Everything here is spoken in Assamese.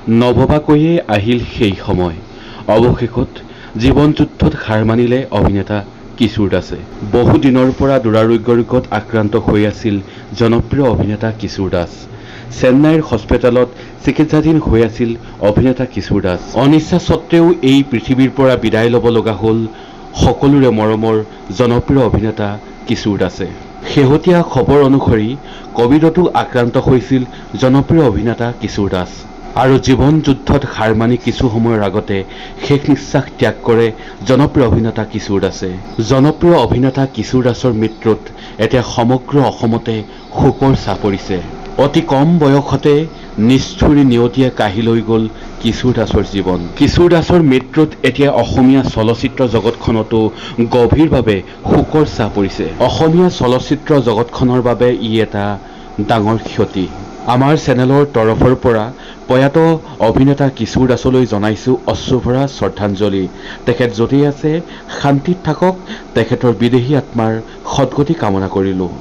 নভবাকৈয়ে আহিল সেই সময়। অৱশেষত জীৱন যুদ্ধত হাৰ মানিলে অভিনেতা কিশোৰ দাসে। বহুদিনৰ পৰা দুৰাৰোগ্য ৰোগত আক্ৰান্ত হৈ আছিল জনপ্ৰিয় অভিনেতা কিশোৰ দাস। চেন্নাইৰ হস্পিটেলত চিকিৎসাধীন হৈ আছিল অভিনেতা কিশোৰ দাস। অনিচ্ছা সত্ত্বেও এই পৃথিৱীৰ পৰা বিদায় ল'ব লগা হ'ল সকলোৰে মৰমৰ জনপ্ৰিয় অভিনেতা কিশোৰ দাসে। শেহতীয়া খবৰ অনুসৰি কভিডতো আক্ৰান্ত হৈছিল জনপ্ৰিয় অভিনেতা কিশোৰ দাস আৰু জীৱন যুদ্ধত হাৰ মানি কিছু সময়ৰ আগতে শেষ নিশ্বাস ত্যাগ কৰে জনপ্ৰিয় অভিনেতা কিশোৰ দাসে। জনপ্ৰিয় অভিনেতা কিশোৰ দাসৰ মৃত্যুত এতিয়া সমগ্ৰ অসমতে শোকৰ ছাঁ পৰিছে। অতি কম বয়সতে নিষ্ঠুৰী নিয়তিয়ে কাঢ়ি লৈ গ'ল কিশোৰ দাসৰ জীৱন। কিশোৰ দাসৰ মৃত্যুত এতিয়া অসমীয়া চলচ্চিত্ৰ জগতখনতো গভীৰভাৱে শোকৰ ছাঁ পৰিছে। অসমীয়া চলচ্চিত্ৰ জগতখনৰ বাবে ই এটা ডাঙৰ ক্ষতি। আমাৰ চেনেলৰ তৰফৰ পৰা প্ৰয়াত অভিনেতা কিশোৰ দাসলৈ জনাইছোঁ অশ্ৰুভৰা শ্ৰদ্ধাঞ্জলি। তেখেত য'তেই আছে শান্তিত থাকক, তেখেতৰ বিদেহী আত্মাৰ সদ্গতি কামনা কৰিলোঁ।